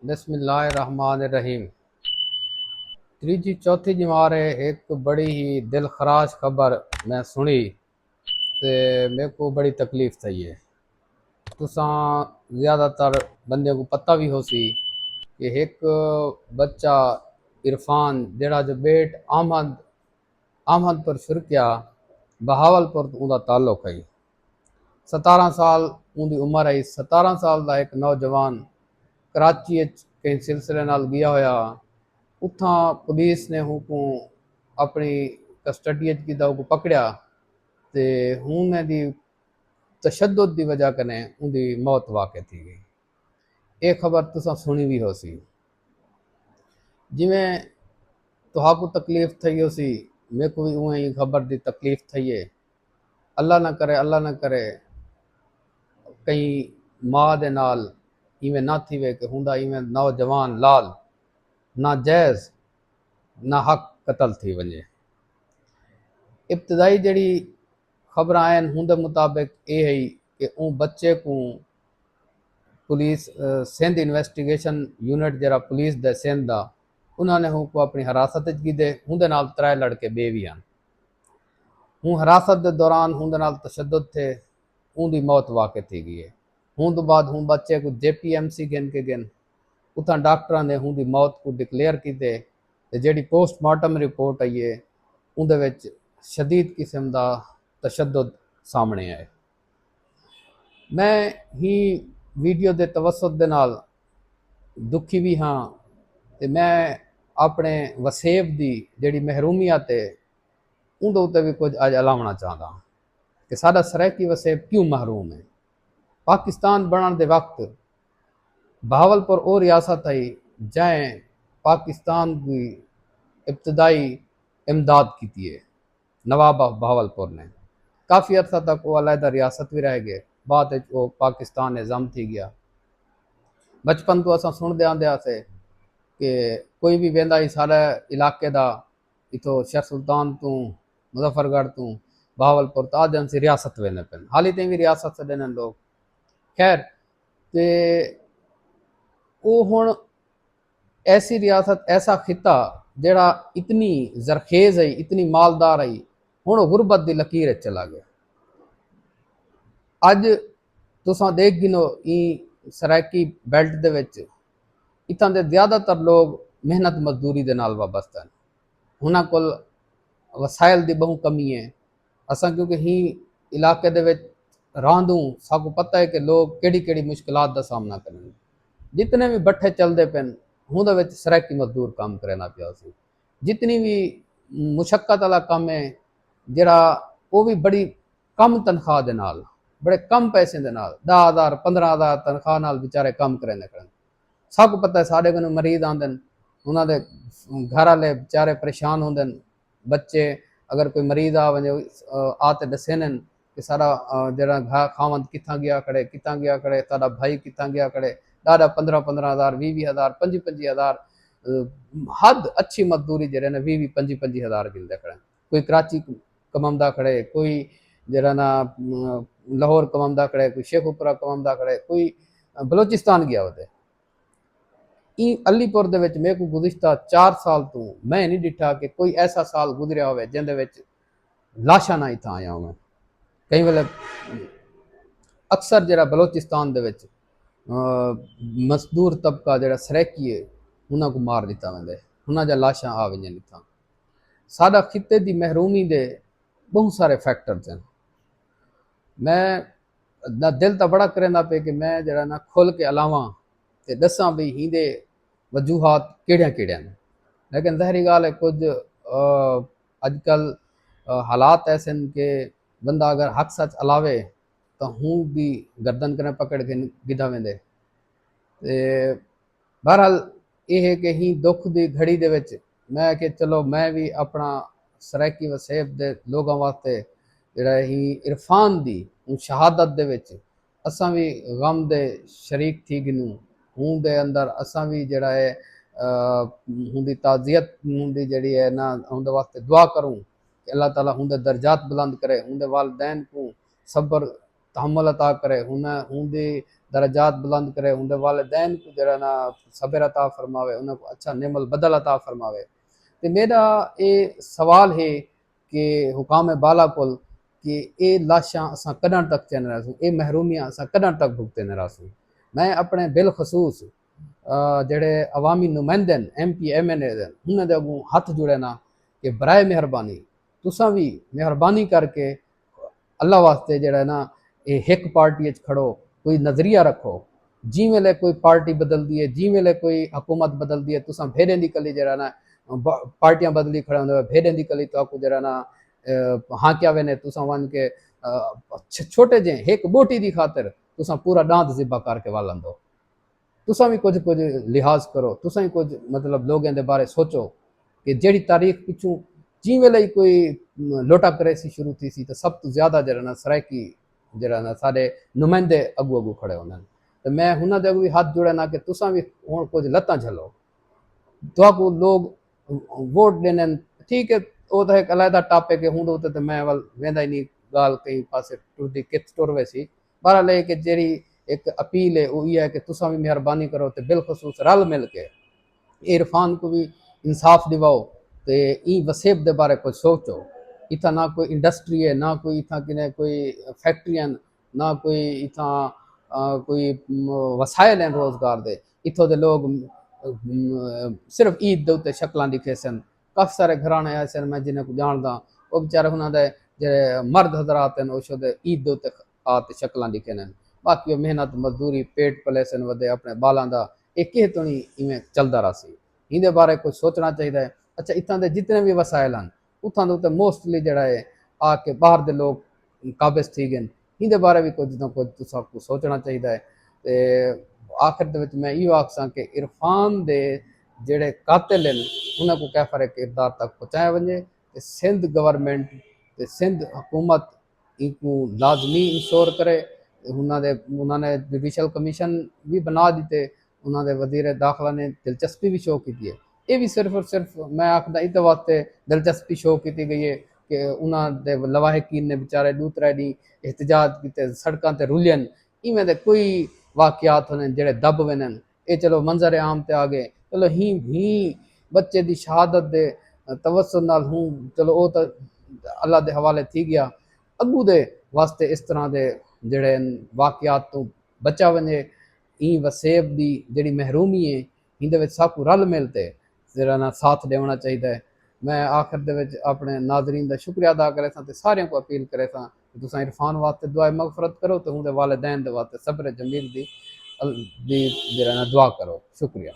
बिस्मिल्लाहिर्रहमानिर्रहीम। तीजी चौथी जमारे एक बड़ी ही दिल खराश खबर मैं सुनी तो मेरे को बड़ी तकलीफ थी है। तुसा ज़्यादातर बंदे को पता भी हो सी कि एक बच्चा इरफान जड़ा जो बेट अहमद अहमदपुर फिरकिया बहावलपुर तो उनका ताल्लुक है। 17 साल उनकी उम्र है। 17 साल का एक नौजवान कराची कई सिलसिले नाल गया होया। उथा पुलिस ने हूँ अपनी कस्टडी च की पकड़िया तो हूँ दी तशद्दुद की वजह कने उनकी मौत वाक़ थी गई। ये खबर तुसा सुनी भी हो सी। जिमें तुहाकू तकलीफ थी हो सी मेरे को भी उवें ही खबर की तकलीफ थी है। अल्लाह ना करे कई माँ दे नाल इवें ना थी वे कि हुंदा इवें नौजवान लाल ना जायज़ ना हक कतल थी वजे। इब्तदाई जड़ी खबर आयन हुंदे मुताबिक ये है कि बच्चे को पुलिस सिंध इन्वेस्टिगेशन यूनिट जरा पुलिस दे सिंध दा उन्होंने हूँ को अपनी हिरासत की दे। हुंदे नाल 3 लड़के बे भी हैं। हूँ हिरासत के दौरान हुंदे नाल तशद्दुद थे उनकी मौत वाक़ थी गई है। हूँ तो बाद हूँ बच्चे को JPMC गिन के गिन उतना डॉक्टर ने हूँ मौत को डिक्लेयर किए तो जी पोस्टमार्टम रिपोर्ट आई है उनके शदीद किस्म का तशद्दुद सामने आए। मैं ही वीडियो के तवसत दे नाल दुखी भी हाँ तो मैं अपने वसेब की जी महरूमियत है उनके उत्ते भी कुछ अज अलावना चाहता कि साडा सरायकी वसेब क्यों महरूम है। पाकिस्तान बनने के वक्त बहावलपुर और रियासत आई जैं पाकिस्तान की इब्तदाई इमदाद की है। नवाब बहावलपुर ने काफ़ी अर्सा तक वो अलहदा रियासत भी रह गए। बाद वो पाकिस्तान निज़ाम थी गया। बचपन तो असा सुनते आंदे से कि कोई भी वेंदा ही सारे इलाके का इतो शेर सुल्तान तू मुजफ्फरगढ़ तू बहावलपुर तो आदन से रियासत वेंदे पे हाली तई भी रियासत से देने लोग। खैर ते वो हुण ऐसी रियासत ऐसा खिता जड़ा इतनी जरखेज है इतनी मालदार है हुण गुरबत की लकीर चला गया। अज तुसा देख गिनो सरायकी बेल्ट दे विच इत्थां दे ज़्यादातर लोग मेहनत मजदूरी दे नाल वाबस्ता हैं। उन्हां कोल वसाइल की बहु कमी है। असां क्योंकि ही इलाके दे विच रहंदूं साकू पता है कि लोग केड़ी केड़ी मुश्किलात का सामना करें। जितने भी बट्ठे चलते पे उहदे विच सरायकी मजदूर काम करना पिया सी। जितनी भी मुशक्कत वाला काम है जरा वो भी बड़ी कम तनख्वाह दे नाल बड़े कम पैसे दे नाल 10,000 15,000 तनख्वाह नाल बेचारे काम करें। सब पता है साढ़े को मरीज आते उन्होंने घर वाले बेचारे परेशान होंगे। बच्चे अगर कोई मरीज आ वे आते दसे न कि सारा जरा खावंद कितना गया खड़े कितना गया खड़े सारा भाई कितना गया खड़े ॾाढा 15,000 20,000 25,000 हद अच्छी मजदूरी जरा ना 20-25,000 गिनते खड़े। कोई कराची कमांदा खड़े कोई जरा ना लाहौर कमांदा खड़े कोई शेखुपुरा कमांदा खड़े कोई बलोचिस्तान गया होते। अलीपुर दे विच मेरे को गुज़िश्ता 4 साल तो मैं नहीं डिठा कि कोई ऐसा साल गुजरिया हो जिंदे विच लाशा ना इतना आया हो। कई वेले अक्सर जरा बलोचिस्तान दे विच मजदूर तबका जरा सरायकी है उन्होंने को मार दिता वेंदे उन्होंने लाशा आ वजन इतना। साडा खिते की महरूमी दे बहुत सारे फैक्टर्स हैं। मैं ना दिल तो बड़ा करेंदा पे कि मैं जरा ना खुल के अलावा ते दसा भी हिंदे वजूहात केड़िया केड़िया ने। लेकिन ज़हरी गाल है कुछ अजकल हालात ऐसे कि बंदा अगर हक सच अलावे तो हूँ भी गर्दन कने पकड़ के गिदा वेंदे। बहरहाल ये है कि ही दुख की घड़ी दे विच मैं कि चलो मैं भी अपना सरायकी वसेब दे लोगों वास्ते जरा ही इरफान दी शहादत दे विच असां भी गम दे शरीक थी गिनूं। हूँ दे अंदर असां भी जड़ा है उनकी ताज़ियत उनकी जड़ी है ना उनके वास्ते दुआ करूँ कि अल्लाह ताला उनके दर्जात बुलंद करे उनके वालदैन को सब्र तहम्मुल अता करे, उनदी दरजात बुलंद करे, उनके वालिदैन को जरा ना सब्र अता फरमावे, उनको अच्छा नेमल बदल अता फरमावे। तो मेरा ये सवाल है कि हुकाम बाला कोल कि ये लाशां असां कदों तक चैन रहासूं, ये महरूमियां असां कदों तक भुगते न रहासूं। मैं अपने बिलखसूस जड़े अवामी नुमाइंदे MP MNA उन्होंने अगों हथ जुड़े ना कि बराए मेहरबानी तुसां भी मेहरबानी करके अल्लाह वास्ते जड़ा ना ये एक पार्टी खड़ो, कोई नज़रिया रखो। जी वेले कोई पार्टी बदल दी है, जी वेले कोई हुकूमत बदल दी है, तुसां भेड़ें दी कली जड़ा ना पार्टियां बदली खड़े होंदे, भेड़ें दी कली तो आपको जड़ा ना हाँ क्या वेने तुसां वन के छोटे जे एक बोटी दी खातिर तुसां पूरा डांत जिब्बा करके वालन दो। तुसां भी कुछ कुछ लिहाज करो, तुसां भी कुछ मतलब लोगों के बारे सोचो कि जेड़ी तारीख पिछू जी वेले ही कोई लोटा करेसी शुरू थी सी तो सब तो ज्यादा जरा ना सरायकी जरा ना सारे नुमाइंदे अगू अगू खड़े होंगे। तो मैं उन्होंने अगू भी हाथ जोड़े ना कि तुसां भी हुण कुछ लत्तां झलो, तो लोग वोट देने ठीक है, वो तो एक अलहदा टॉपिक है, हूं तो मैं वल वेंदा ही नहीं गाल कई पासे टुरदी कित टुर वैसी। बहरहाल है कि जेरी एक अपील है वो ये है कि तुसां भी मेहरबानी करो तो बिलखसूस रल मिल के इरफान को भी इंसाफ दिवाओ, तो ई वसेब के बारे कुछ सोचो। इतना ना कोई इंडस्ट्री है, ना कोई इतना कि कोई फैक्ट्रियां, ना कोई इतना कोई वसायल हैं रोजगार दे। इतों के लोग सिर्फ ईद के उत्ते शक्लां दिखे सन। काफ़ी सारे घराने ऐसे मैं जिन्हें को जानदा, वो बेचारे उन्होंने जे मर्द हजरात हैं उस ईद के उत्ते आते शक्लां दिखे न, बाकी वो मेहनत मजदूरी पेट पले सन वधे अपने बालों का एक किस तो नहीं इवें चलता रहा सी। इहदे बारे कुछ सोचना चाहिए। अच्छा इतना के जितने भी वसायल हैं उतना के उत्ते मोस्टली जड़ा है आके बाहर के लोग काबिज थी गए। इहदे बारे भी कुछ ना कुछ तुसां सोचना चाहिए। तो आखिर दे विच मैं इहो आखसां कि इरफान दे जेड़े कातिल हैं उन्हां को कैफरे किरदार तक पहुँचाया वञे। ते सिंध गवर्नमेंट ते सिंध हुकूमत इनको लाजमी इंश्योर करे। उन्होंने जुडिशल कमीशन भी बना दिते, उन्होंने वजीर दाखिला ने दिलचस्पी भी शो की है। ये भी सिर्फ और सिर्फ मैं आखदा इस वास्ते दिलचस्पी शो की गई है कि उन्होंने लवाहकीन ने बेचारे दूसरे डी एहतजाज किए, सड़कों पर रुलियन, इवें दे कोई वाकयात होने जेड़े दब वेन। ये चलो मंजर आम ते आ गए, चलो ही बच्चे की शहादत दे तवस्सुल नाल हूँ चलो वो तो अल्लाह के हवाले थी गया। अगू दे वास्ते इस तरह के जड़े वाकयात तो बचा वने। ई वसेब की जी महरूमी है इन सबको रल मिलते जरा ना साथ देना चाहिए। मैं आखिर दे अपने नाजरीन का शुक्रिया अदा करे तो सारे को अपील करे कि तुम इरफान वास्ते दुआ मगफरत करो तो उनके वालिदैन के वास्ते सब्र जमील की जरा ना दुआ करो। शुक्रिया।